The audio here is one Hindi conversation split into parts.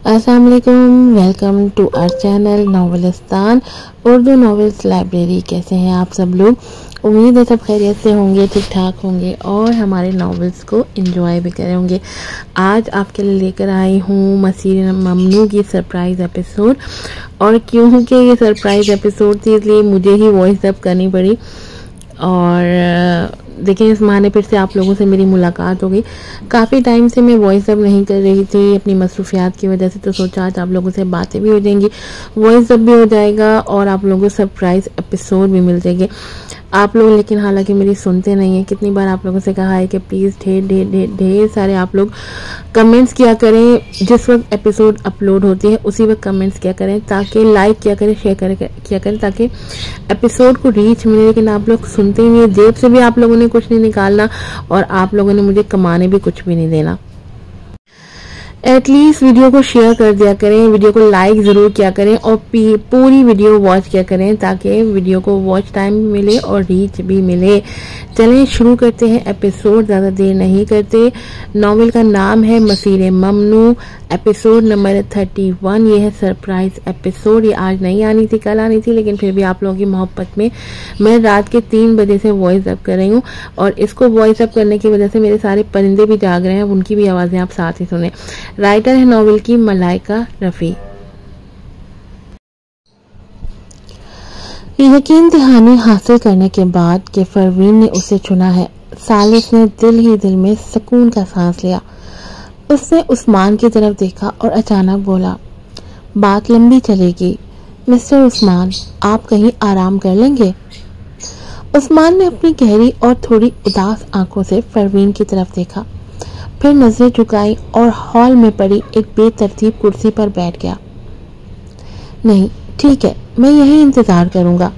अस्सलाम वालेकुम, welcome to our channel Novelistan Urdu novels library. कैसे हैं आप सब लोग? उम्मीद है सब खैरियत से होंगे, ठीक ठाक होंगे और हमारे नॉवेल्स को एंजॉय भी करे होंगे। आज आपके लिए लेकर आई हूँ मसीर ममनू की सरप्राइज़ एपिसोड। और क्योंकि ये सरप्राइज़ एपिसोड थी इसलिए मुझे ही वॉइस अप करनी पड़ी। और देखिए इस बहाने फिर से आप लोगों से मेरी मुलाकात हो गई। काफ़ी टाइम से मैं वॉइस अप नहीं कर रही थी अपनी मसरूफियात की वजह से, तो सोचा आज आप लोगों से बातें भी हो जाएंगी, वॉइस अप भी हो जाएगा और आप लोगों को सरप्राइज़ एपिसोड भी मिल जाएंगे। आप लोग लेकिन हालांकि मेरी सुनते नहीं हैं। कितनी बार आप लोगों से कहा है कि प्लीज़ ढेर सारे आप लोग कमेंट्स किया करें। जिस वक्त एपिसोड अपलोड होती है उसी वक्त कमेंट्स किया करें, ताकि लाइक किया करें, शेयर किया करें, ताकि एपिसोड को रीच मिले। लेकिन आप लोग सुनते ही नहीं, जेब से भी आप लोगों ने कुछ नहीं निकालना और आप लोगों ने मुझे कमाने भी कुछ भी नहीं देना। एटलीस्ट वीडियो को शेयर कर दिया करें, वीडियो को लाइक ज़रूर किया करें और पूरी वीडियो वॉच किया करें, ताकि वीडियो को वॉच टाइम भी मिले और रीच भी मिले। चलें शुरू करते हैं एपिसोड, ज़्यादा देर नहीं करते। नॉवेल का नाम है मसीर ममनू, एपिसोड नंबर 31। ये है सरप्राइज एपिसोड। ये आज नहीं आनी थी, कल आनी थी, लेकिन फिर भी आप लोगों की मोहब्बत में मैं रात के 3 बजे से वॉइस अप कर रही हूँ। और इसको वॉइस अप करने की वजह से मेरे सारे परिंदे भी जाग रहे हैं, उनकी भी आवाज़ें आप साथ ही सुने। राइटर है नॉवेल की मलाइका रफ़ी। यकीन दहानी हासिल करने के बाद कि परवीन ने उसे चुना है, सालिस ने दिल ही दिल में सुकून का सांस लिया। उसने उस्मान की तरफ देखा और अचानक बोला, बात लंबी चलेगी मिस्टर उस्मान, आप कहीं आराम कर लेंगे? उस्मान ने अपनी गहरी और थोड़ी उदास आंखों से परवीन की तरफ देखा, फिर नजरें झुकाई और हॉल में पड़ी एक बेतरतीब कुर्सी पर बैठ गया। नहीं ठीक है, मैं यहीं इंतजार करूंगा।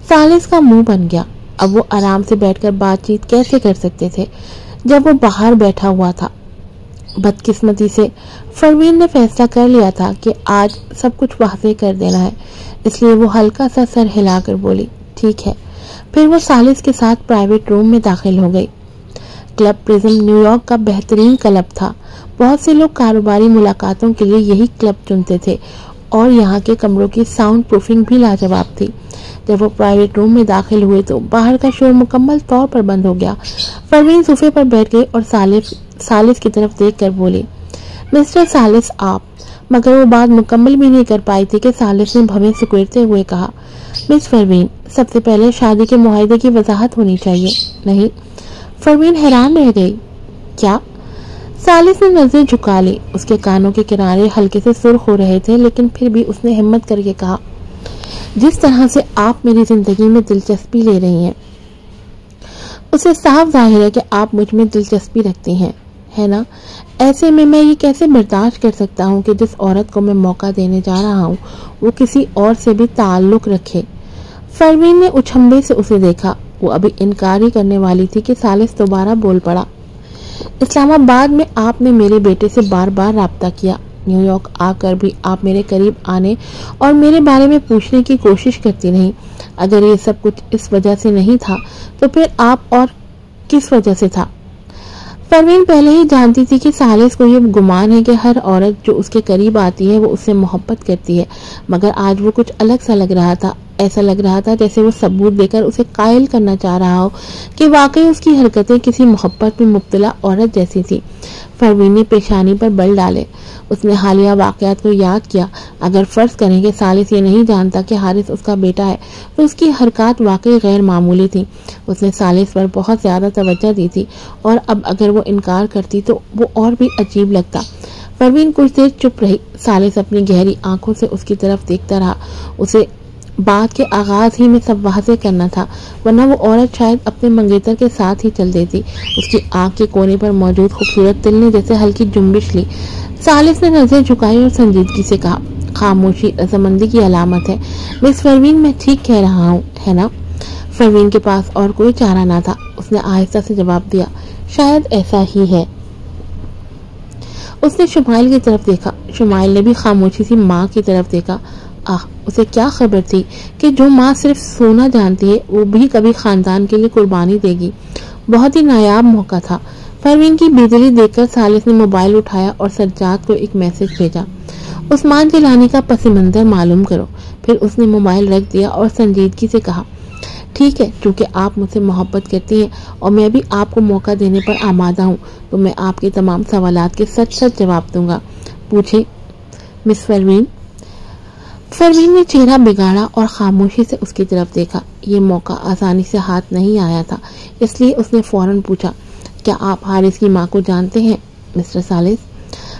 सालिस का मुंह बन गया। अब वो आराम से बैठकर बातचीत कैसे कर सकते थे जब वो बाहर बैठा हुआ था। बदकिस्मती से परवीन ने फैसला कर लिया था कि आज सब कुछ वाज़ेह कर देना है, इसलिए वो हल्का सा सर हिलाकर बोली, ठीक है। फिर वो सालिस के साथ प्राइवेट रूम में दाखिल हो गई। क्लब प्रिज्म न्यूयॉर्क का बेहतरीन क्लब था। बहुत से लोग कारोबारी मुलाकातों के लिए यही क्लब चुनते थे और यहाँ के कमरों की साउंड प्रूफिंग भी लाजवाब थी। जब वो प्राइवेट रूम में दाखिल हुए तो बाहर का शोर मुकम्मल तौर पर बंद हो गया। परवीन सोफे पर बैठ गई और सालिस की तरफ देखकर बोली, मिस्टर सालिस आप। मगर वो बात मुकम्मल भी नहीं कर पाई थी कि सालिस ने भवें सिकुड़ते हुए कहा, मिस परवीन, सबसे पहले शादी के मुआहदे की वजाहत होनी चाहिए। नहीं। परवीन हैरान रह गई। क्या? सालिस ने नजरें झुका ली। उसके कानों के किनारे हल्के से सुर्ख हो रहे थे, लेकिन फिर भी उसने हिम्मत करके कहा, जिस तरह से आप मेरी जिंदगी में दिलचस्पी ले रही हैं, उसे साफ जाहिर है कि आप मुझ में दिलचस्पी रखती हैं, है ना? ऐसे में मैं ये कैसे बर्दाश्त कर सकता हूँ कि जिस औरत को मैं मौका देने जा रहा हूँ वो किसी और से भी ताल्लुक रखे। परवीन ने उछंबे से उसे देखा। वो अभी इनकार ही करने वाली थी कि सालिस दोबारा बोल पड़ा, इस्लामाबाद में आपने मेरे बेटे से बार बार राब्ता किया, न्यूयॉर्क आकर भी आप मेरे करीब आने और मेरे बारे में पूछने की कोशिश करती नहीं। अगर ये सब कुछ इस वजह से नहीं था तो फिर आप और किस वजह से था? परवीन पहले ही जानती थी कि सालिस को ये गुमान है कि हर औरत जो उसके करीब आती है वो उससे मोहब्बत करती है, मगर आज वो कुछ अलग सा लग रहा था। ऐसा लग रहा था जैसे वो सबूत देकर उसे कायल करना चाह रहा हो कि वाकई उसकी हरकतें किसी मोहब्बत में मुब्तला औरत जैसी थी। परवीन ने पेशानी पर बल डाले। उसने हालिया वाकयात को याद किया। अगर फर्ज करें कि सालिस ये नहीं जानता कि हारिस उसका बेटा है तो उसकी हरकत वाकई गैर मामूली थी। उसने सालिस पर बहुत ज़्यादा तवज्जो दी थी और अब अगर वो इनकार करती तो वो और भी अजीब लगता। परवीन कुछ देर चुप रही। सालिस अपनी गहरी आंखों से उसकी तरफ देखता रहा। उसे बात के आगाज ही में सब वाज़ेह करना था, वरना वो औरत शायद अपने मंगेतर के साथ ही चल देती। उसकी आंख के कोने पर मौजूद खूबसूरत तिल ने जैसे हल्की जुम्बिश ली। सालिस ने नजरें झुकाई और संजीदगी से कहा, खामोशी रजामंदी की अलामत है। मिस परवीन, मैं ठीक कह रहा हूँ, है ना? परवीन के पास और कोई चारा ना था। उसने आहिस्ता से जवाब दिया, शायद ऐसा ही है। उसने शुमाइल की तरफ देखा। शुमाइल ने भी खामोशी सी माँ की तरफ देखा। उसे क्या खबर थी कि जो माँ सिर्फ सोना जानती है वो भी कभी खानदान के लिए कुर्बानी देगी। बहुत ही नायाब मौका था। परवीन की बिजली देखकर सालिस ने मोबाइल उठाया और सज्जाद को एक मैसेज भेजा, उस्मान के लाने का पस मंजर मालूम करो। फिर उसने मोबाइल रख दिया और संजीदगी से कहा, ठीक है, क्योंकि आप मुझसे मोहब्बत करती हैं और मैं भी आपको मौका देने पर आमादा हूँ, तो मैं आपके तमाम सवालात के सच सच जवाब दूंगा। पूछे मिस परवीन। परवीन ने चेहरा बिगाड़ा और खामोशी से उसकी तरफ देखा। ये मौका आसानी से हाथ नहीं आया था, इसलिए उसने फौरन पूछा, क्या आप हारिस की माँ को जानते हैं मिस्टर सालिस?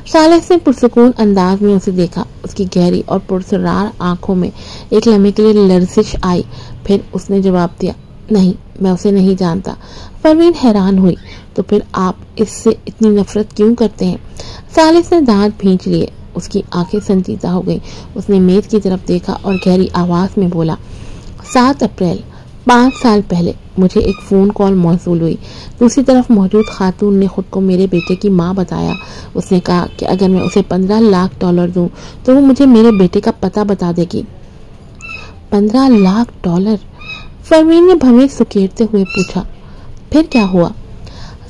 सालिस ने पुरसुकून अंदाज में उसे देखा। उसकी गहरी और पुरसरार आंखों में एक लम्हे के लिए लर्जिश आई। फिर उसने जवाब दिया, नहीं, मैं उसे नहीं जानता। परवीन हैरान हुई, तो फिर आप इससे इतनी नफरत क्यों करते हैं? सालिस ने दांत भींच लिए। उसकी आंखें संजीदा हो गई। उसने मेज की तरफ देखा और गहरी आवाज में बोला, 7 अप्रैल 5 साल पहले मुझे एक फ़ोन कॉल मौसूल हुई। दूसरी तरफ मौजूद खातून ने खुद को मेरे बेटे की माँ बताया। उसने कहा कि अगर मैं उसे $15 लाख दूं तो वो मुझे मेरे बेटे का पता बता देगी। $15 लाख? परवीन ने भवें सुकेरते हुए पूछा, फिर क्या हुआ?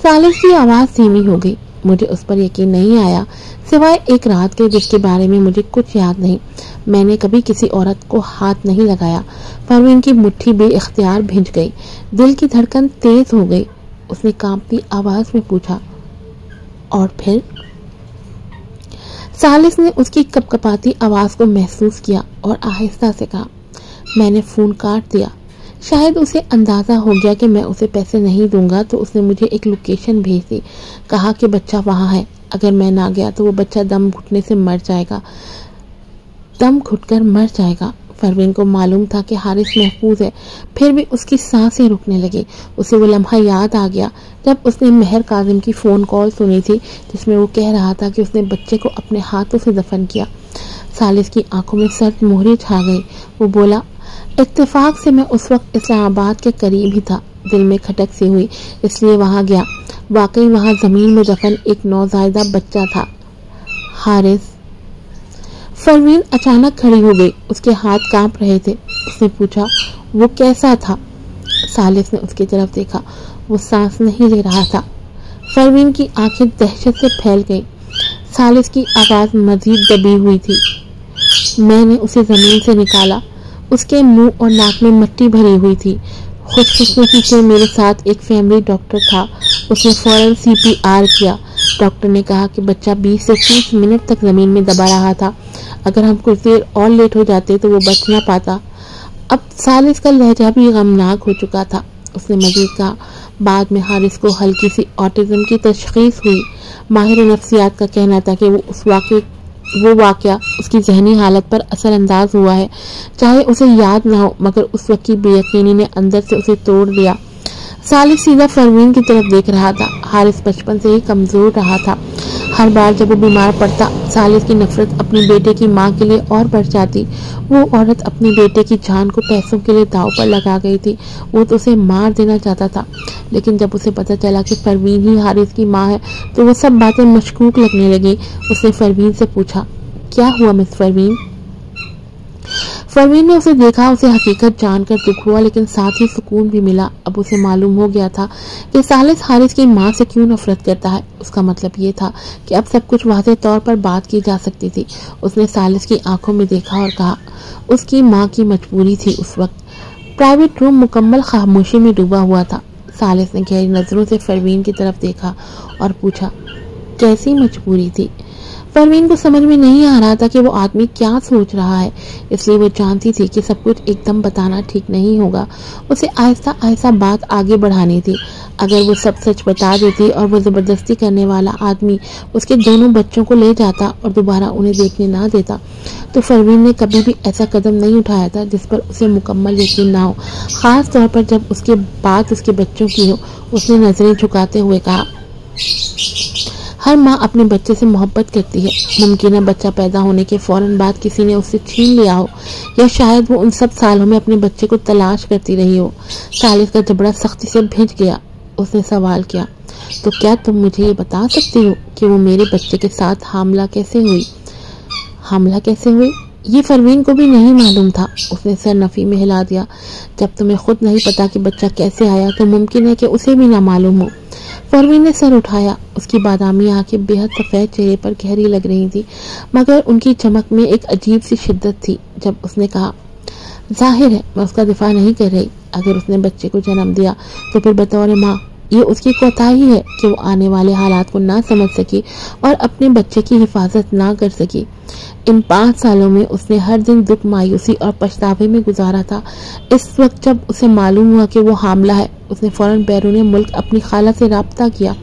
सालिस की आवाज़ धीमी हो गई। मुझे उस पर यकीन नहीं आया, सिवाय एक रात के जिसके बारे में मुझे कुछ याद नहीं। मैंने कभी किसी औरत को हाथ नहीं लगाया। परवीन की मुट्ठी बेइख्तियार भिंच गई, दिल की धड़कन तेज हो गई। उसने कांपती आवाज में पूछा, और फिर? सालिस ने उसकी कपकपाती आवाज को महसूस किया और आहिस्ता से कहा, मैंने फोन काट दिया। शायद उसे अंदाजा हो गया कि मैं उसे पैसे नहीं दूंगा, तो उसने मुझे एक लोकेशन भेज दी। कहा कि बच्चा वहां है, अगर मैं ना गया तो वो बच्चा दम घुटने से मर जाएगा, दम घुटकर मर जाएगा। परवीन को मालूम था कि हारिस महफूज है, फिर भी उसकी सांसें रुकने लगी। उसे वो लम्हा याद आ गया जब उसने मेहर काजिम की फ़ोन कॉल सुनी थी, जिसमें वो कह रहा था कि उसने बच्चे को अपने हाथों से दफन किया। सालिस की आंखों में सर्द मोहरी छा गई। वो बोला, इत्तेफाक से मैं उस वक्त इस्लामाबाद के करीब ही था। दिल में खटक सी हुई, इसलिए वहां गया। वाकई वहां जमीन में दफन एक नौजायदा बच्चा था। हारिस। परवीन अचानक खड़ी हो गई। उसके हाथ कांप रहे थे। उसने पूछा, वो कैसा था? सालिस ने उसकी तरफ देखा। वो सांस नहीं ले रहा था। परवीन की आंखें दहशत से फैल गईं। सालिस की आवाज मजीद दबी हुई थी। मैंने उसे जमीन से निकाला। उसके मुंह और नाक में मिट्टी भरी हुई थी। खुशकिस्मती से मेरे साथ एक फैमिली डॉक्टर था। उसने फौरन CPR किया। डॉक्टर ने कहा कि बच्चा 20 से 30 मिनट तक जमीन में दबा रहा था। अगर हम कुछ देर और लेट हो जाते तो वो बच ना पाता। अब सालिस का लहजा भी गमनाक हो चुका था। उसने मजीद कहा, बाद में हारिस को हल्की सी ऑटिज्म की तशखीस हुई। माहिर नफ्सियात का कहना था कि वो वाकया उसकी जहनी हालत पर असर अंदाज हुआ है। चाहे उसे याद ना हो, मगर उस वक्त की बेयकीनी ने अंदर से उसे तोड़ दिया। सालिस सीधा परवीन की तरफ देख रहा था। हारिस बचपन से ही कमजोर रहा था। हर बार जब वो बीमार पड़ता, सालिस की नफरत अपनी बेटे की माँ के लिए और बढ़ जाती। वो औरत अपने बेटे की जान को पैसों के लिए दांव पर लगा गई थी। वो तो उसे मार देना चाहता था, लेकिन जब उसे पता चला कि परवीन ही हारिस की माँ है, तो वो सब बातें मशकूक लगने लगी। उसने परवीन से पूछा, क्या हुआ मिस परवीन? परवीन ने उसे देखा। उसे हकीकत जानकर दुख हुआ, लेकिन साथ ही सुकून भी मिला। अब उसे मालूम हो गया था कि सालिस हारिस की माँ से क्यों नफरत करता है। उसका मतलब ये था कि अब सब कुछ वाज़ेह तौर पर बात की जा सकती थी। उसने सालिस की आंखों में देखा और कहा, उसकी माँ की मजबूरी थी। उस वक्त प्राइवेट रूम मुकम्मल खामोशी में डूबा हुआ था। सालिस ने गहरी नजरों से परवीन की तरफ देखा और पूछा, कैसी मजबूरी थी? परवीन को समझ में नहीं आ रहा था कि वो आदमी क्या सोच रहा है, इसलिए वो जानती थी कि सब कुछ एकदम बताना ठीक नहीं होगा। उसे आहिस्ता आहिस्ता बात आगे बढ़ानी थी। अगर वो सब सच बता देती और वो जबरदस्ती करने वाला आदमी उसके दोनों बच्चों को ले जाता और दोबारा उन्हें देखने ना देता, तो परवीन ने कभी भी ऐसा कदम नहीं उठाया था जिस पर उसे मुकम्मल यकीन ना हो, खास तौर पर जब उसके बात उसके बच्चों की हो। उसने नजरें झुकाते हुए कहा, हर माँ अपने बच्चे से मोहब्बत करती है। मुमकिन है बच्चा पैदा होने के फौरन बाद किसी ने उससे छीन लिया हो, या शायद वो उन सब सालों में अपने बच्चे को तलाश करती रही हो। सालिस का जबड़ा सख्ती से भिंच गया। उसने सवाल किया, तो क्या तुम मुझे ये बता सकती हो कि वो मेरे बच्चे के साथ हमला कैसे हुई? ये परवीन को भी नहीं मालूम था। उसने सर नफी में हिला दिया। जब तुम्हें खुद नहीं पता कि बच्चा कैसे आया तो मुमकिन है कि उसे भी ना मालूम हो। परवीन ने सर उठाया। उसकी बादामी आंखें बेहद सफेद चेहरे पर गहरी लग रही थी, मगर उनकी चमक में एक अजीब सी शिद्दत थी। जब उसने कहा, जाहिर है मैं उसका दिफा नहीं कर रही। अगर उसने बच्चे को जन्म दिया तो फिर बतौर माँ ये उसकी कोताही है कि वो आने वाले हालात को ना समझ सकी और अपने बच्चे की हिफाजत ना कर सकी। इन 5 सालों में उसने हर दिन दुख, मायूसी और पछतावे में गुजारा था। इस वक्त जब उसे मालूम हुआ कि वो हामला है, उसने फौरन बैरून मुल्क अपनी खाला से राब्ता किया।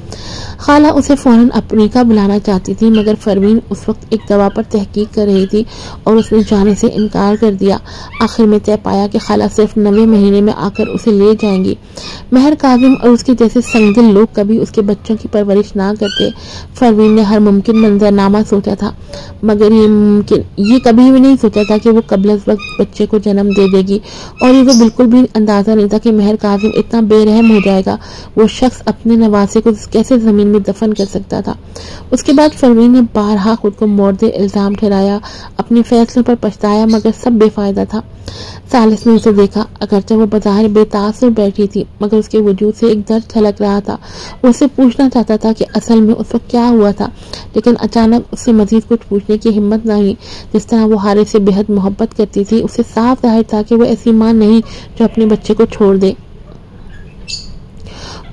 खाला उसे फौरन अफ्रीका बुलाना चाहती थी, मगर परवीन उस वक्त एक दवा पर तहकीक कर रही थी और उसने जाने से इनकार कर दिया। आखिर में तय पाया कि खाला सिर्फ 9वें महीने में आकर उसे ले जाएंगी। महर काजिम और उसके जैसे संगदिल लोग कभी उसके बच्चों की परवरिश ना करते। परवीन ने हर मुमकिन मंजरनामा सोचा था, मगर ये कभी भी नहीं सोचा था कि वो कबल वक्त बच्चे को जन्म दे देगी। और ये तो बिल्कुल भी अंदाजा नहीं था कि महर काजिम इतना बेरहम हो जाएगा। वो शख्स अपने नवासे को कैसे जमीन में दफन कर सकता था। उसके बाद परवीन ने बारहा खुद को मोर्दे इल्जाम ठहराया, अपने फैसलों पर पछताया, मगर सब बेफायदा था। सालिस ने उसे देखा। अगरचे वो बाजार बेतासुर बैठी थी, मगर उसके वजूद से एक दर्द छलक रहा था। वो उससे पूछना चाहता था कि असल में उस वक्त क्या हुआ था, लेकिन अचानक उससे मजीद कुछ पूछने की हिम्मत न हुई। जिस तरह वो हारिस से बेहद मोहब्बत करती थी, उसे साफ जाहिर था कि वो ऐसी मां नहीं जो अपने बच्चे को छोड़ दे।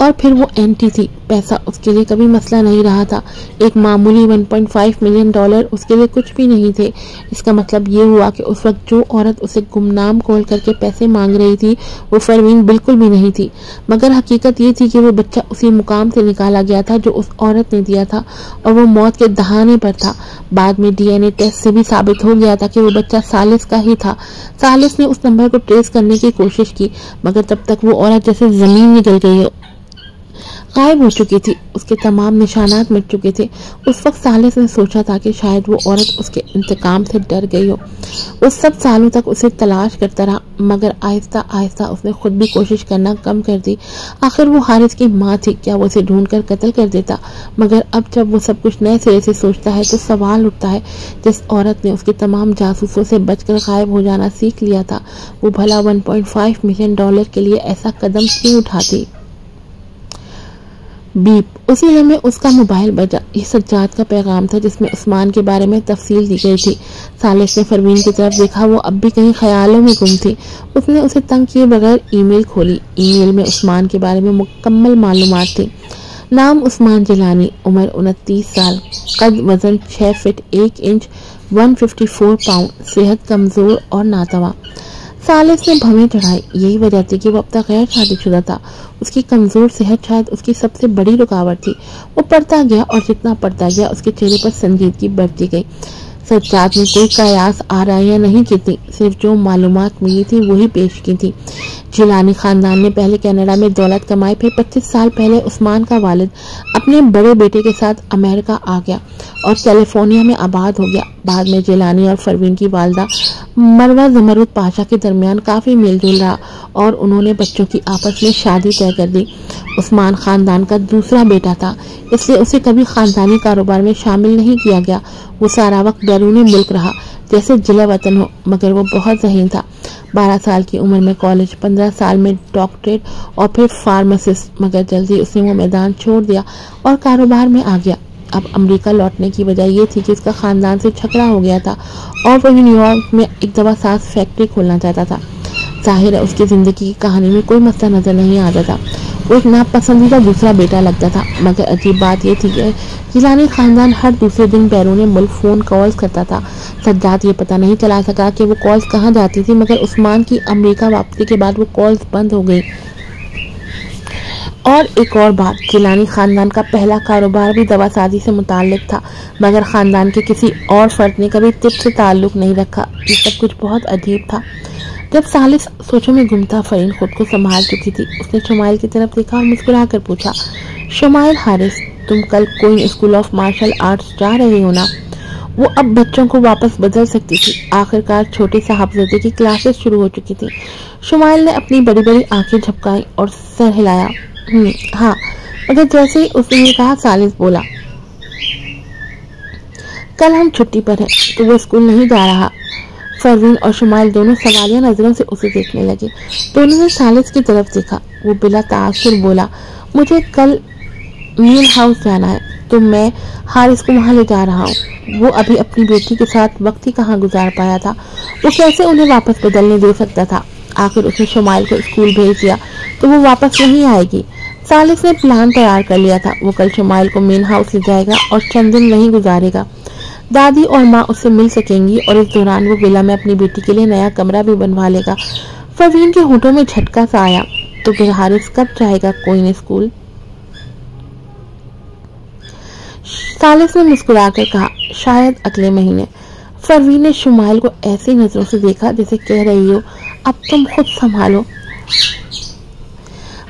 और फिर वो एंटी थी। पैसा उसके लिए कभी मसला नहीं रहा था। एक मामूली $1.5 मिलियन उसके लिए कुछ भी नहीं थे। इसका मतलब ये हुआ कि उस वक्त जो औरत उसे गुमनाम कॉल करके पैसे मांग रही थी वो परवीन बिल्कुल भी नहीं थी। मगर हकीकत ये थी कि वो बच्चा उसी मुकाम से निकाला गया था जो उस औरत ने दिया था, और वो मौत के दहाने पर था। बाद में DNA टेस्ट से भी साबित हो गया था कि वो बच्चा सालिस का ही था। सालिस ने उस नंबर को ट्रेस करने की कोशिश की, मगर तब तक वो औरत जैसे जमीन निकल गई गायब हो चुकी थी। उसके तमाम निशानात मिट चुके थे। उस वक्त सालिस ने सोचा था कि शायद वो औरत उसके इंतकाम से डर गई हो। उस सब सालों तक उसे तलाश करता रहा, मगर आहिस्ता आहिस्ता उसने खुद भी कोशिश करना कम कर दी। आखिर वो हारिस की माँ थी, क्या वो उसे ढूंढकर कत्ल कर देता? मगर अब जब वो सब कुछ नए सिरे से सोचता है तो सवाल उठता है, जिस औरत ने उसके तमाम जासूसों से बचकर गायब हो जाना सीख लिया था, वो भला $1.5 मिलियन के लिए ऐसा कदम क्यों उठाती? बीप। उसी लम्हे उसका मोबाइल बजा। ये सज्जाद का पैगाम था जिसमें उस्मान के बारे में तफसील दी गई थी। सालिस ने परवीन की तरफ देखा। वो अब भी कहीं ख्यालों में गुम थी। उसने उसे तंग किए बगैर ईमेल खोली। ईमेल में उस्मान के बारे में मुकम्मल मालूमात थी। नाम उस्मान जिलानी, उम्र 29 साल, कद वजन 6 फीट 1 इंच, 154 पाउंड, सेहत कमजोर और नातवा। सालिस ने भवें चढ़ाई। यही वजह थी कि वो अब तक गैर शादीशुदा था। उसकी कमजोर सेहत शायद उसकी सबसे बड़ी रुकावट थी। वो पढ़ता गया और जितना पढ़ता गया उसके चेहरे पर संजीदगी बढ़ती गई। सज्जाद ने कोई कयास आराइयां नहीं की थी, सिर्फ जो मालूमात मिली थी वही पेश की थी। जिलानी खानदान ने पहले कनाडा में दौलत कमाई, फिर 25 साल पहले उस्मान का वालिद अपने बड़े बेटे के साथ अमेरिका आ गया और कैलिफोर्निया में आबाद हो गया। बाद में जिलानी और परवीन की वालदा मरवा जमरुद पाशा के दरमियान काफी मेलजोल रहा और उन्होंने बच्चों की आपस में शादी तय कर दी। उस्मान खानदान का दूसरा बेटा था, इसलिए उसे कभी खानदानी कारोबार में शामिल नहीं किया गया। वो सारा वक्त बैरूनी मुल्क रहा, जैसे जिला वतन हो, मगर वो बहुत ज़हीन था। 12 साल की उम्र में कॉलेज, 15 साल में डॉक्टरेट और फिर फार्मासिस्ट, मगर जल्दी उसने वो मैदान छोड़ दिया और कारोबार में आ गया। अब अमेरिका लौटने की वजह ये थी कि उसका खानदान से झगड़ा हो गया था और वो न्यूयॉर्क में एक दवा साज फैक्ट्री खोलना चाहता था। जाहिर है उसकी ज़िंदगी की कहानी में कोई मसला नजर नहीं आता था। वो एक नापसंदीदा दूसरा बेटा लगता था। मगर अजीब बात यह थी कि जिलानी खानदान हर दूसरे दिन बैरून मुल्क फ़ोन कॉल्स करता था। सज्जाद ये पता नहीं चला सका कि वो कॉल्स कहाँ जाती थी, मगर उस्मान की अमेरिका वापसी के बाद वो कॉल्स बंद हो गई। और एक और बात, जिलानी खानदान का पहला कारोबार भी दवासाजी से मुताल्लिक था, मगर खानदान के किसी और फर्द ने कभी तिब से ताल्लुक नहीं रखा। ये सब कुछ बहुत अजीब था। जब सालिस सोचों में गुम था, फरीन खुद को संभाल चुकी थी। उसने शुमाइल की तरफ देखा और मुस्कुरा कर पूछा, शुमाइल हारिस, तुम कल queen school of martial arts जा रहे हो ना? वो अब बच्चों को वापस बदल सकती थी। आखिरकार छोटे साहबजादे की क्लासेस शुरू हो चुकी थी। शुमाइल ने अपनी बड़ी बड़ी आंखें झपकाई और सर हिलाया। हाँ, मगर जैसे ही उसने ये कहा, सालिस बोला, कल हम छुट्टी पर हैं तो वो स्कूल नहीं जा रहा। फरवीन और शुमाइल दोनों सवालिया नजरों से उसे देखने लगे। दोनों ने सालिस की तरफ देखा। वो बिला तासुर बोला, मुझे कल मील हाउस जाना है तो मैं हारिस को वहां ले जा रहा हूँ। वो अभी अपनी बेटी के साथ वक्त ही कहाँ गुजार पाया था, वो कैसे उन्हें वापस बदलने दे सकता था। आखिर उसने शुमाइल को स्कूल भेज दिया तो वो वापस नहीं आएगी। सालिस ने प्लान तैयार कर लिया था। वो कल शुमाइल को मेन हाउस ले जाएगा और चंद दिन वहीं गुजारेगा। दादी और माँ उससे मिल सकेंगी और इस दौरान वो विला में अपनी बेटी के लिए नया कमरा भी बनवा लेगा। फरवीन के होठों में झटका सा आया। तो फिर हारिस कब जाएगा कोई स्कूल? सालिस ने मुस्कुराकर कहा, शायद अगले महीने। फरवीन ने शुमाइल को ऐसी नजरों से देखा जैसे कह रही हो, अब तुम खुद संभालो।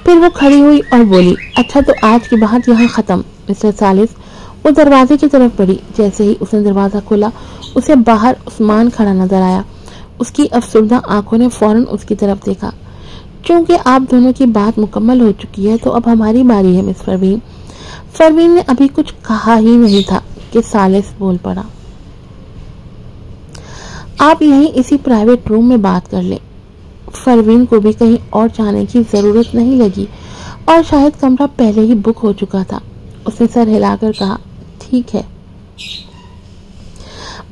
फिर वो खड़ी हुई और बोली, अच्छा तो आज की बात यहाँ खत्म मिस्टर सालिस। वो दरवाजे की तरफ बढ़ी। जैसे ही उसने दरवाजा खोला उसे बाहर उस्मान खड़ा नजर आया। उसकी अफसुर्दा आंखों ने फौरन उसकी तरफ देखा। क्योंकि आप दोनों की बात मुकम्मल हो चुकी है तो अब हमारी बारी है मिस फरवीन। फरवीन ने अभी कुछ कहा ही नहीं था कि सालिस बोल पड़ा, आप यहीं इसी प्राइवेट रूम में बात कर लें। फरवीन को भी कहीं और जाने की जरूरत नहीं लगी और शायद कमरा पहले ही बुक हो चुका था। उसने सर हिलाकर कहा, ठीक है।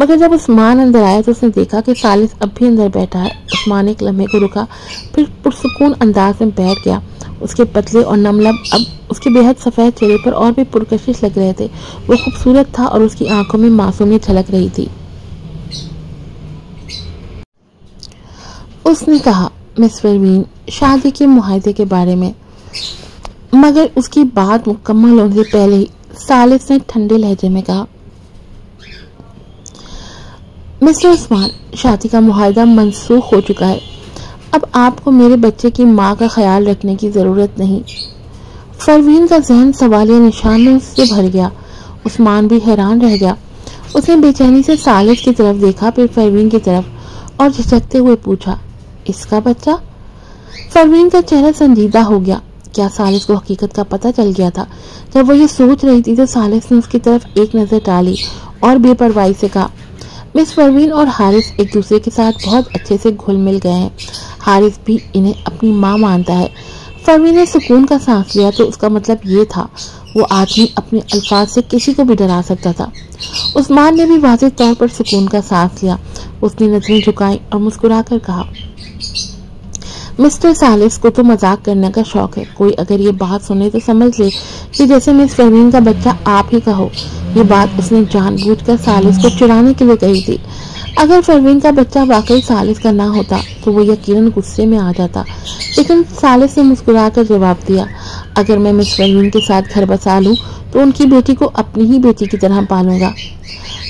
मगर जब उस्मान अंदर आया तो उसने देखा कि सालिस अब भी अंदर बैठा है। उस्मान एक लम्हे को रुका, फिर पुरसुकून अंदाज में बैठ गया। उसके पतले और नम लब अब उसके बेहद सफेद चेहरे पर और भी पुरकशिश लग रहे थे। वो खूबसूरत था और उसकी आंखों में मासूमियत झलक रही थी। उसने कहा, मिस फरवीन, शादी के मुआहदे के बारे में। मगर उसकी बात मुकम्मल होने से पहले ही सालिस ने ठंडे लहजे में कहा, मिस्टर उस्मान, शादी का मुआहदा मंसूख हो चुका है। अब आपको मेरे बच्चे की माँ का ख्याल रखने की जरूरत नहीं। फरवीन का जहन सवालिया निशानों से भर गया। उस्मान भी हैरान रह गया। उसने बेचैनी से सालिस की तरफ देखा, फिर फरवीन की तरफ और झिझकते हुए पूछा, इसका बच्चा? फरवीन का चेहरा संजीदा हो गया। क्या सालिस को हकीकत का पता चल गया था? जब वो ये सोच रही थी तो सालिस ने उसकी तरफ एक नजर डाली और बेपरवाही से कहा, मिस फरवीन और हारिस एक दूसरे के साथ बहुत अच्छे से घुल मिल गए हैं। हारिस भी इन्हें अपनी माँ मानता है। फरवीन ने सुकून का सांस लिया। तो उसका मतलब ये था, वो आदमी अपने अल्फाज से किसी को भी डरा सकता था। उस्मान ने भी वाज़ेह तौर पर सुकून का सांस लिया। उसने नजरें झुकाई और मुस्कुराकर कहा, मिस्टर सालिस को तो मजाक करने का शौक है। कोई अगर ये बात सुने तो समझ ले कि जैसे मिस फरवीन का बच्चा आप ही का हो। ये बात उसने जानबूझकर सालिस को चिढ़ाने के लिए कही थी। अगर फरवीन का बच्चा वाकई सालिस का ना होता तो वो यकीनन गुस्से में आ जाता। लेकिन सालिस ने मुस्कुराकर जवाब दिया, अगर मैं मिस फरवीन के साथ घर बसा लूं तो उनकी बेटी को अपनी ही बेटी की तरह पालूंगा।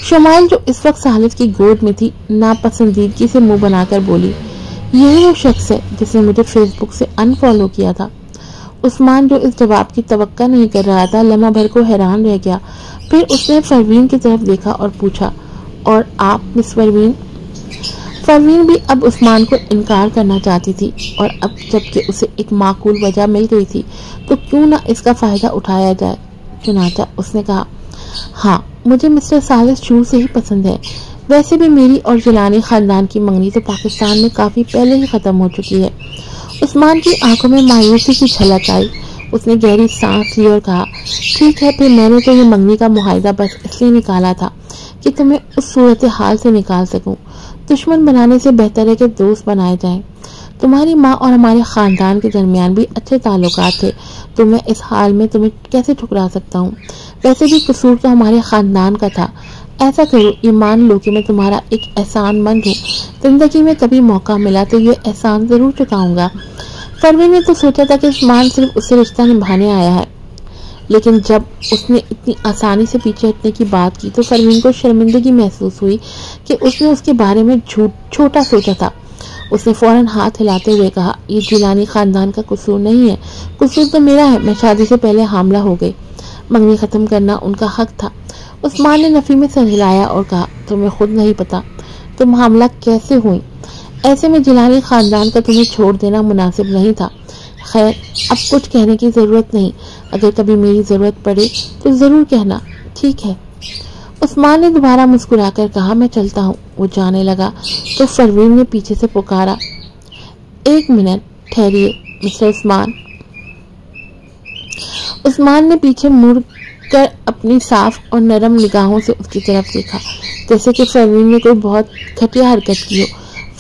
शुमाइल जो इस वक्त सालिस की गोद में थी, नापसंदीदगी से मुंह बनाकर बोली, यही वो शख्स है जिसने मुझे फेसबुक से अनफॉलो किया था। उस्मान जो इस जवाब की तवक्का नहीं कर रहा था, लम्हा भर को हैरान रह गया। फिर उसने फरवीन की तरफ देखा और पूछा, और आप मिस फरवीन? फरवीन भी अब उस्मान को इनकार करना चाहती थी और अब जबकि उसे एक माकूल वजह मिल गई थी तो क्यों ना इसका फायदा उठाया जाए। चुनाचा उसने कहा, हाँ, मुझे मिस्टर सालिस शुरू से ही पसंद है। वैसे भी मेरी और जिलानी खानदान की मंगनी तो पाकिस्तान में काफी पहले ही खत्म हो चुकी है। उस्मान की आंखों में मायूसी की झलक आई। उसने गहरी सांस ली और कहा, ठीक है, फिर मैंने तो ये मंगनी का मुआहिदा बस इसलिए निकाला था कि तुम्हें उस सूरत हाल से निकाल सकूं। दुश्मन बनाने से बेहतर है कि दोस्त बनाए जाएं। तुम्हारी माँ और हमारे खानदान के दरमियान भी अच्छे ताल्लुकात थे, तो मैं इस हाल में तुम्हें कैसे ठुकरा सकता हूँ। वैसे भी कसूर तो हमारे खानदान का था। ऐसा करो, ये मान लो कि मैं तुम्हारा एक एहसानमंद हूँ। जिंदगी में कभी मौका मिला तो ये एहसान जरूर चुकाऊंगा। फरवीन ने तो सोचा था कि उस्मान सिर्फ उससे रिश्ता निभाने आया है, लेकिन जब उसने इतनी आसानी से पीछे हटने की बात की तो फरवीन को शर्मिंदगी महसूस हुई कि उसने उसके बारे में छोटा सोचा था। उसने फौरन हाथ हिलाते हुए कहा, ये जिलानी खानदान का कसूर नहीं है, कसूर तो मेरा है। मैं शादी से पहले हामला हो गई। मंगनी खत्म करना उनका हक था। उस्मान ने नफी में सर हिलाया और कहा, तुम्हें खुद नहीं पता तुम हामला कैसे हुई। ऐसे में जिलानी खानदान का तुम्हें छोड़ देना मुनासिब नहीं था। खैर, अब कुछ कहने की जरूरत नहीं। अगर कभी मेरी जरूरत पड़े तो जरूर कहना, ठीक है। उस्मान ने दोबारा मुस्कुराकर कहा, मैं चलता हूँ। वो जाने लगा तो परवीन ने पीछे से पुकारा, एक मिनट ठहरिए मिस्टर उस्मान। उस्मान ने पीछे मुड़कर अपनी साफ और नरम निगाहों से उसकी तरफ देखा, जैसे कि परवीन ने कोई बहुत घटिया हरकत की हो।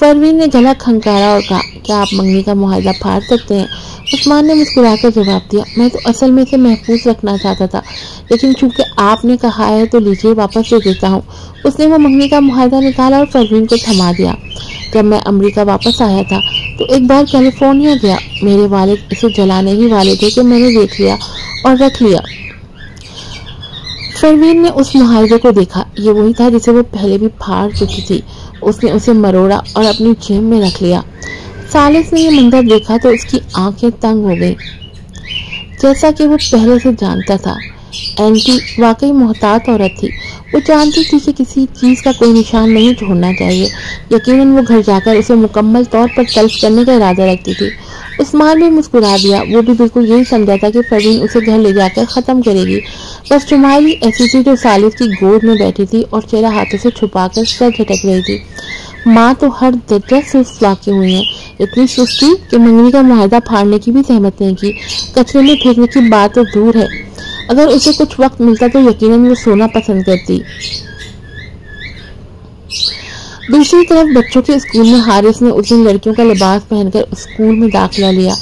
परवीन ने गला खंकारा और कहा, क्या आप मंगनी का मुआहदा फाड़ सकते हैं? उस्मान ने मुस्कुराकर जवाब दिया, मैं तो असल में इसे महफूज रखना चाहता था, लेकिन चूंकि आपने कहा है तो लीजिए, वापस दे देता हूँ। उसने वो मंगनी का मुआहदा निकाला और परवीन को थमा दिया। जब मैं अमेरिका वापस आया था तो एक बार कैलिफोर्निया गया। मेरे वालिद इसे जलाने ही वाले थे कि मैंने देख लिया और रख लिया। परवीन ने उस मुआहदे को देखा। ये वही था जिसे वो पहले भी फाड़ चुकी थी। उसने उसे मरोड़ा और अपनी जेब में रख लिया। सालिस ने ये मंजर देखा तो उसकी आंखें तंग हो गई, जैसा कि वो पहले से जानता था। एंटी वाकई मोहतात औरत थी। वो जानती थी कि किसी चीज का कोई निशान नहीं छोड़ना चाहिए। यकीनन वो घर जाकर उसे मुकम्मल तौर पर तल्फ करने का इरादा रखती थी। उस्मान भी मुस्कुरा दिया। वो भी बिल्कुल यही समझा था कि परवीन उसे घर ले जाकर खत्म करेगी। बस शुमाइली ऐसी थी जो सालिस की गोद में बैठी थी और चेहरा हाथों से छुपाकर सर झटक रही थी। माँ तो हर दर्जा सुस्त वाक़ई हुई है, इतनी सुस्ती कि मंगनी का मुआहदा फाड़ने की भी सहमत नहीं की। कचरे में फेंकने की बात तो दूर है, अगर उसे कुछ वक्त मिलता तो यकीनन वो सोना पसंद करती। दूसरी तरफ बच्चों के स्कूल में हारिस ने उस दिन लड़कियों का लिबास पहनकर स्कूल में दाखिला लिया।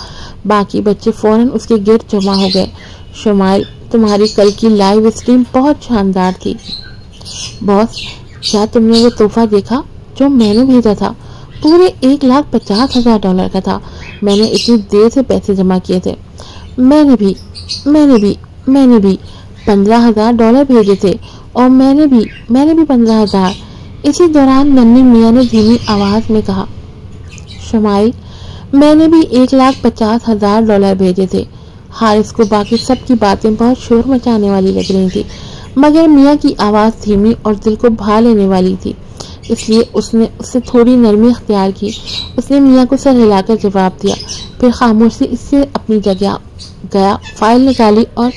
बाकी बच्चे फौरन उसके गिर्द जमा हो गए। शुमाइल, तुम्हारी कल की लाइव स्ट्रीम बहुत शानदार थी। बॉस, क्या तुमने वो तोहफा देखा जो मैंने भेजा था? पूरे $1,50,000 का था। मैंने इतनी देर से पैसे जमा किए थे। मैंने भी $15,000 भेजे थे और मैंने भी 15,000। इसी दौरान नन्ही मियाँ ने धीमी आवाज में कहा, शुमाइल, मैंने भी $1,50,000 भेजे थे। हारिस को बाकी सब की बातें बहुत शोर मचाने वाली लग रही थी, मगर मियाँ की आवाज धीमी और दिल को भा लेने वाली थी, इसलिए उसने उससे थोड़ी नरमी अख्तियार की। उसने मियाँ को सर हिलाकर जवाब दिया, फिर खामोशी से अपनी जगह गया, फाइल निकाली और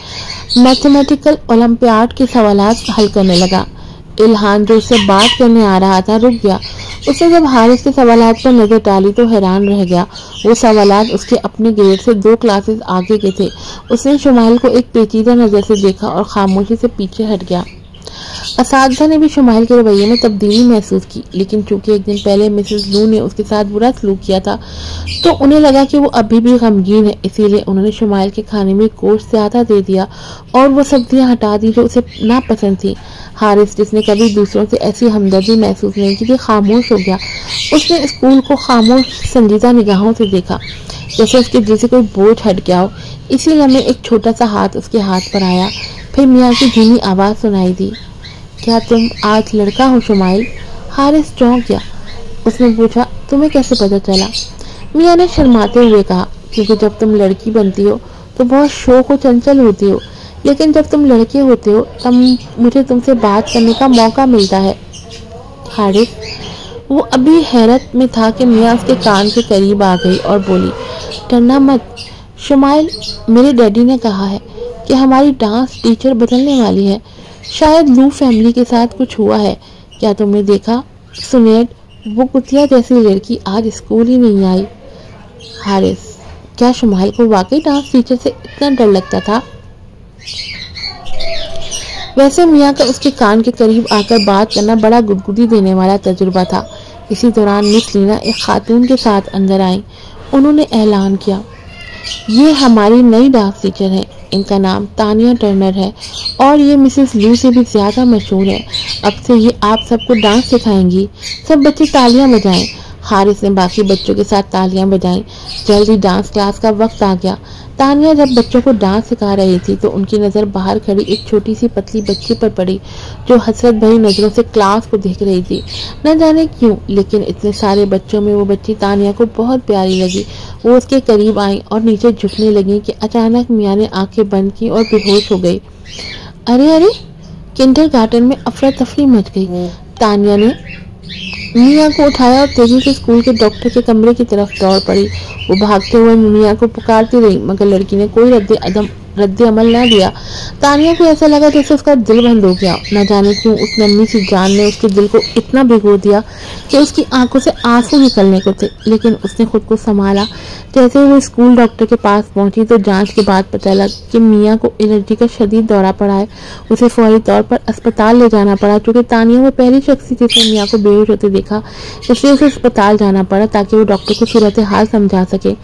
मैथमेटिकल ओलंपियाड के सवालात हल करने लगा। इल्हान, जो उससे बात करने आ रहा था, रुक गया। उसने जब हारिस के सवालात पर नजर डाली तो हैरान रह गया। वो सवालात उसके अपने ग्रेड से 2 क्लासेस आगे के थे। उसने शुमाइल को एक पेचीदा नजर से देखा और खामोशी से पीछे हट गया। असातिज़ा ने भी शुमाइल के रवैये में तब्दीली महसूस की, लेकिन चूंकि एक दिन पहले मिसेस लू ने उसके साथ बुरा सलूक किया था तो उन्हें लगा कि वो अभी भी गमगीन है। इसीलिए उन्होंने शुमाइल के खाने में गोश्त ज्यादा दे दिया और वो सब्जियां हटा दी जो उसे नापसंद थी। हारिस, जिसने कभी दूसरों से ऐसी हमदर्दी महसूस नहीं की थी, खामोश हो गया। उसने स्कूल को खामोश संजीदा निगाहों से देखा, जैसे उसके दिल से कोई बोझ हट गया हो। इसी लम्हे एक छोटा सा हाथ उसके हाथ पर आया। फिर मियाँ की धीमी आवाज सुनाई दी, क्या तुम आज लड़का हो शुमाइल? हारिस चौंक गया। उसने पूछा, तुम्हें कैसे पता चला? मियाँ ने शर्माते हुए कहा, क्योंकि जब तुम लड़की बनती हो तो बहुत शौक और चंचल होती हो, लेकिन जब तुम लड़के होते हो तब मुझे तुमसे बात करने का मौका मिलता है। हारिस, वो अभी हैरत में था कि मियाँ उसके कान के करीब आ गई और बोली, डरना मत शुमाइल, मेरे डैडी ने कहा है कि हमारी डांस टीचर बदलने वाली है। शायद लू फैमिली के साथ कुछ हुआ है। क्या तुमने देखा सुनेड, वो कुतिया जैसी लड़की आज स्कूल ही नहीं आई। हारिस, क्या शुमाइल को वाकई डांस टीचर से इतना डर लगता था? वैसे मियाँ का उसके कान के करीब आकर बात करना बड़ा गुदगुदी देने वाला तजुर्बा था। इसी दौरान मिस लीना एक खातून के साथ अंदर आई। उन्होंने ऐलान किया, ये हमारी नई डांस टीचर है। इनका नाम तानिया टर्नर है और ये मिसेस लू से भी ज्यादा मशहूर है। अब से ये आप सबको डांस सिखाएंगी। सब बच्चे तालियां बजाएं। हारिस ने बाकी बच्चों के साथ तालियां बजाईं। जल्दी डांस क्लास का वक्त आ गया। तानिया जब बच्चों को डांस सिखा रही थी तो उनकी नज़र बाहर खड़ी एक छोटी सी पतली बच्ची पर पड़ी, जो हसरत भरी नज़रों से क्लास को देख रही थी। न जाने क्यों, लेकिन इतने सारे बच्चों में वो बच्ची तानिया को बहुत प्यारी लगी। वो उसके करीब आई और नीचे झुकने लगी कि अचानक मियाँ ने आंखें बंद की और बेहोश हो गई। अरे अरे, किंडरगार्टन में अफरा तफरी मच गई। तानिया ने मियाँ को उठाया और तेजी से स्कूल के डॉक्टर के कमरे की तरफ दौड़ पड़ी। वो भागते हुए मियाँ को पुकारती रही, मगर लड़की ने कोई रद्द अदम रद्द अमल न दिया। तानिया को ऐसा लगा जैसे उसका दिल बंद हो गया। न जाने क्यों उस नन्ही सी जान ने उसके दिल को इतना भिगो दिया कि उसकी आंखों से आंसू निकलने को थे, लेकिन उसने खुद को संभाला। जैसे वो स्कूल डॉक्टर के पास पहुंची तो जांच के बाद पता लगा कि मियाँ को एलर्जी का शदीद दौरा पड़ा है। उसे फौरी तौर पर अस्पताल ले जाना पड़ा। चूंकि तानिया वो पहली शख्स थी जिसने मियाँ को बेहोश होते देखा, इसलिए उसे अस्पताल जाना पड़ा ताकि वो डॉक्टर को सूरत हाल समझा सके।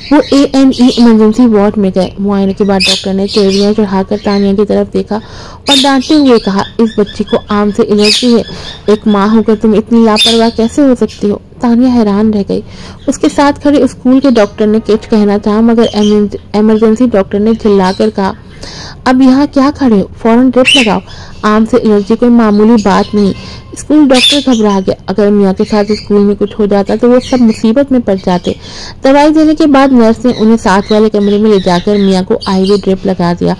वो A&E इमरजेंसी वार्ड में गए। मुआयने के बाद डॉक्टर ने टेबलियां चढ़ाकर तानिया की तरफ देखा और डांटते हुए कहा, इस बच्ची को आम से एलर्जी है। एक माँ होकर तुम इतनी लापरवाह कैसे हो सकती हो? तानिया हैरान रह गई। उसके साथ खड़े स्कूल के डॉक्टर ने कुछ कहना चाहा, मगर इमरजेंसी डॉक्टर ने चिल्लाकर कहा, अब यहाँ क्या खड़े हो, फौरन ड्रिप लगाओ। आम से एलर्जी कोई मामूली बात नहीं। स्कूल डॉक्टर घबरा गया। अगर मियाँ के साथ स्कूल में कुछ हो जाता तो वो सब मुसीबत में पड़ जाते। दवाई देने के बाद नर्स ने उन्हें साथ वाले कमरे में ले जाकर मियाँ को IV ड्रिप लगा दिया।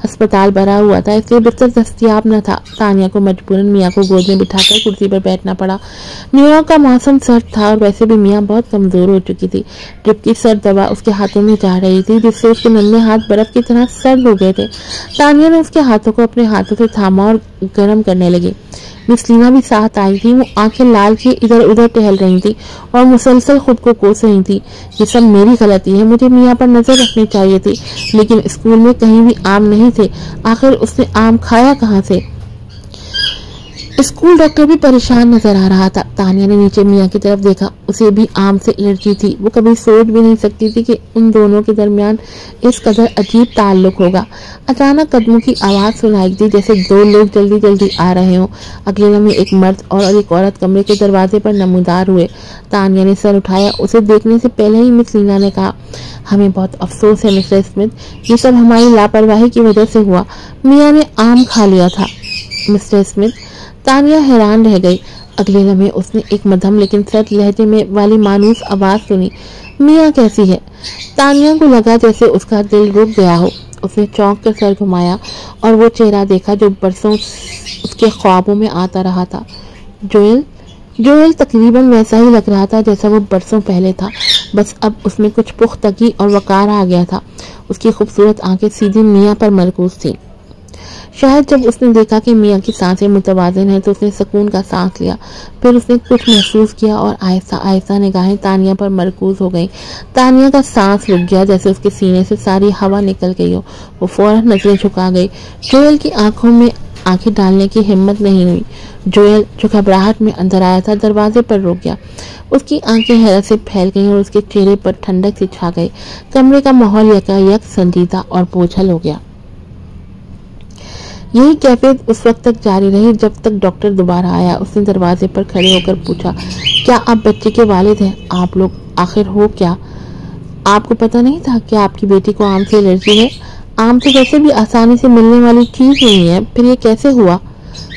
अस्पताल भरा हुआ था, इसलिए बिस्तर दस्तियाब न था। तानिया को मजबूरन मियाँ को गोद में बिठाकर कुर्सी पर बैठना पड़ा। न्यूयॉर्क का मौसम सर्द था और वैसे भी मियाँ बहुत कमजोर हो चुकी थी। ड्रिप की सर्द दवा उसके हाथों में जा रही थी, जिससे उसके नन्हे हाथ बर्फ की तरह सर्द हो गए थे। तानिया ने उसके हाथों को अपने हाथों से थामा और गर्म करने लगी। मिस लीना भी साथ आई थी। वो आंखें लाल किए इधर उधर टहल रही थी और मुसलसल खुद को कोस रही थी। ये सब मेरी गलती है, मुझे मियाँ पर नजर रखनी चाहिए थी, लेकिन स्कूल में कहीं भी आम नहीं थे। आखिर उसने आम खाया कहाँ से? स्कूल डॉक्टर भी परेशान नजर आ रहा था। तानिया ने नीचे मियाँ की तरफ देखा। उसे भी आम से एलर्जी थी। वो कभी सोच भी नहीं सकती थी कि उन दोनों के दरमियान इस कदर अजीब ताल्लुक होगा। अचानक कदमों की आवाज सुनाई दी, जैसे दो लोग जल्दी जल्दी आ रहे हों। अगले लम्हे एक मर्द और एक औरत कमरे के दरवाजे पर नमूदार हुए। तानिया ने सर उठाया। उसे देखने से पहले ही मिस लीना ने कहा, हमें बहुत अफसोस है मिस्टर स्मिथ, ये सब हमारी लापरवाही की वजह से हुआ। मियाँ ने आम खा लिया था। Mister Smith? तानिया हैरान रह गई। अगले लम्हे उसने एक मध्यम लेकिन सर्द लहजे में वाली मानूस आवाज सुनी, मियाँ कैसी है? तानिया को लगा जैसे उसका दिल रुक गया हो। उसने चौंक कर सर घुमाया और वो चेहरा देखा जो बरसों उसके ख्वाबों में आता रहा था। जोएल? जोएल तकरीबन वैसा ही लग रहा था जैसा वो बरसों पहले था, बस अब उसमें कुछ पुख्तगी और वकार आ गया था। उसकी खूबसूरत आंखें सीधी मियाँ पर मरकूज थी। शायद जब उसने देखा कि मियाँ की सांसें मुतवाज़िन हैं तो उसने सुकून का सांस लिया। फिर उसने कुछ महसूस किया और आहिस्ता आहिस्ता निगाहें तानिया पर मरकूज हो गई। तानिया का सांस रुक गया, जैसे उसके सीने से सारी हवा निकल गई हो। वो फौरन नजरें झुका गई। जोएल की आंखों में आंखें डालने की हिम्मत नहीं हुई। जोएल, जो घबराहट में अंदर आया था, दरवाजे पर रुक गया। उसकी आंखें हैरत से फैल गईं और उसके चेहरे पर ठंडक सी छा गई। कमरे का माहौल यकायक संजीदा और बोझल हो गया। यही कैफियत उस वक्त तक जारी रही जब तक डॉक्टर दोबारा आया। उसने दरवाजे पर खड़े होकर पूछा, क्या आप बच्चे के वालिद हैं? आप लोग आखिर हो क्या? आपको पता नहीं था कि आपकी बेटी को आम से एलर्जी है? आम तो वैसे भी आसानी से मिलने वाली चीज नहीं है, फिर ये कैसे हुआ?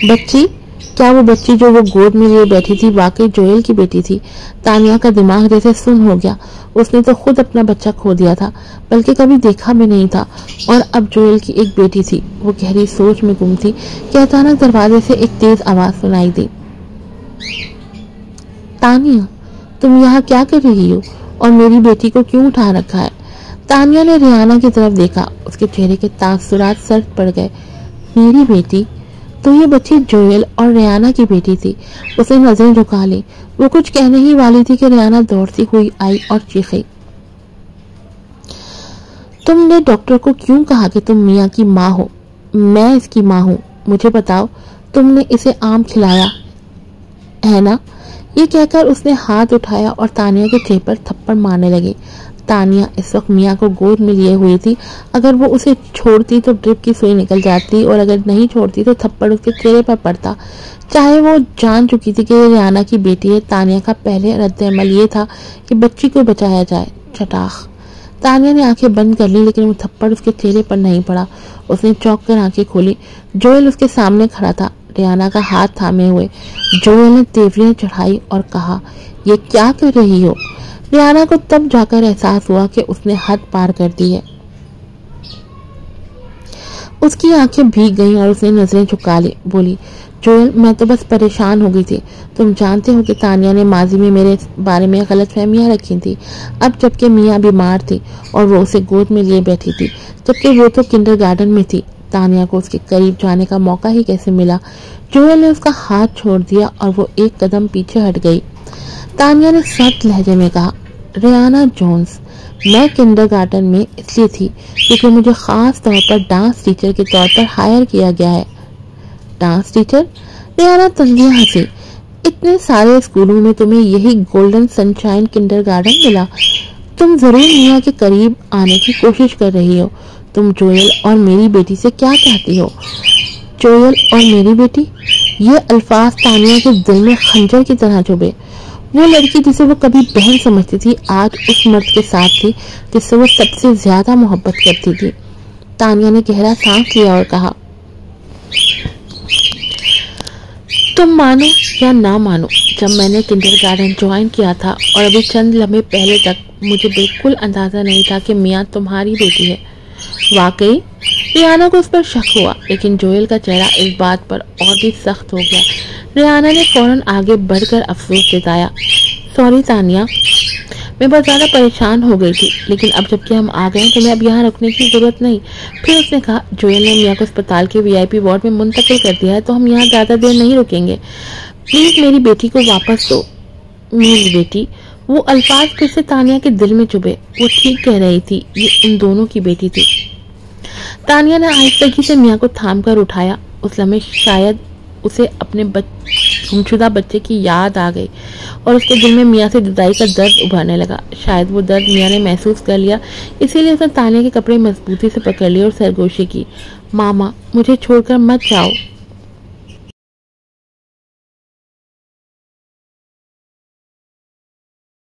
बच्ची? क्या वो बच्ची जो वो गोद में लिए बैठी थी वाकई जोएल की बेटी थी? तानिया का दिमाग जैसे सुन्न हो गया। उसने तो खुद अपना बच्चा खो दिया था, बल्कि कभी देखा भी नहीं था, और अब जोएल की एक बेटी थी। वो गहरी सोच में गुम थी कि अचानक दरवाजे से एक तेज आवाज सुनाई दी, तानिया, तुम यहाँ क्या कर रही हो और मेरी बेटी को क्यों उठा रखा है? तानिया ने रियाना की तरफ देखा। उसके चेहरे के तासुरात सर्द पड़ गए। मेरी बेटी? तो ये बच्ची जोएल और रियाना की बेटी थी। उसने नजरें झुका ली। वो कुछ कहने ही वाली थी कि रियाना दौड़ती हुई आई और चीखी, तुमने डॉक्टर को क्यों कहा कि तुम मियाँ की माँ हो? मैं इसकी माँ हूँ। मुझे बताओ, तुमने इसे आम खिलाया है ना? ये कहकर उसने हाथ उठाया और तानिया के चेहरे पर थप्पड़ मारने लगी। तानिया इस वक्त मियाँ को गोद में लिए हुई थी। अगर वो उसे छोड़ती तो ड्रिप की सुई निकल जाती और अगर नहीं छोड़ती तो थप्पड़ उसके चेहरे पर पड़ता। चाहे वो जान चुकी थी कि रियाना की बेटी है, तानिया का पहले रद्द-ए-अमल ये था कि बच्ची को बचाया जाए। चटाख! तानिया ने आंखें बंद कर ली, लेकिन वो थप्पड़ उसके चेहरे पर नहीं पड़ा। उसने चौंक कर आंखें खोली। जोएल उसके सामने खड़ा था, रियाना का हाथ थामे हुए। जोएल ने तेवरियां चढ़ाई और कहा, ये क्या कर रही हो? रियाना को तब जाकर एहसास हुआ कि उसने हद पार कर दी है। उसकी आंखें भीग गईं और उसने नजरें झुका ली। बोली, जोएल, मैं तो बस परेशान हो गई थी। तुम जानते हो कि तानिया ने माजी में मेरे बारे में गलतफहमियां रखी थी। अब जबकि मियाँ बीमार थी और वो उसे गोद में लिए बैठी थी, जबकि वो तो किंडरगार्टन में थी। तानिया को उसके करीब जाने का मौका ही कैसे मिला? जोएल ने उसका हाथ छोड़ दिया और वो एक कदम पीछे हट गई। तानिया ने सख्त लहजे में कहा, रेयाना जोन्स, मैं किंडरगार्टन में इसलिए थी क्योंकि मुझे खास तौर पर डांस टीचर के तौर पर हायर किया गया है। Dance teacher? रेयाना तंजिया हंसी। इतने सारे स्कूलों में तुम्हें यही गोल्डन सनशाइन किंडरगार्टन मिला? तुम जरूर मियाँ के करीब आने की कोशिश कर रही हो। तुम जोएल और मेरी बेटी से क्या चाहती हो? जोएल और मेरी बेटी? ये अल्फाज तानिया के दिल में खंजर की तरह चुभे। वो लड़की जिसे वो कभी बहन समझती थी आज उस मर्द के साथ थी जिससे वो सबसे ज्यादा मोहब्बत करती थी। तानिया ने गहरा सांस लिया और कहा, तुम मानो या ना मानो, जब मैंने किंडरगार्टन ज्वाइन किया था और अभी चंद लम्हे पहले तक मुझे बिल्कुल अंदाजा नहीं था कि मियाँ तुम्हारी बेटी है। वाकई? रेयाना को उस पर शक हुआ, लेकिन जोएल का चेहरा इस बात पर और भी सख्त हो गया। रेयाना ने फौरन आगे बढ़कर अफसोस जताया, सॉरी तानिया, मैं बहुत ज़्यादा परेशान हो गई थी, लेकिन अब जबकि हम आ गए तुम्हें अब यहाँ रुकने की ज़रूरत नहीं। फिर उसने कहा, जोएल ने मियाँ को अस्पताल के VIP वार्ड में मुंतकिल कर दिया है, तो हम यहाँ ज़्यादा देर नहीं रुकेंगे। प्लीज़ मेरी बेटी को वापस दो। मेरी बेटी? वो अल्फाज फिर से तानिया के दिल में चुभे। वो ठीक कह रही थी, ये इन दोनों की बेटी थी। तानिया ने आहिस्तगी से मियाँ को थाम कर उठाया। उस लम्हे शायद उसे अपने गुमशुदा बच्चे की याद आ गई और उसके दिल में मियाँ से जुदाई का दर्द उभरने लगा। शायद वो दर्द मियाँ ने महसूस कर लिया, इसीलिए उसने तानिया के कपड़े मजबूती से पकड़ लिए और सरगोशी की, मामा मुझे छोड़कर मत जाओ।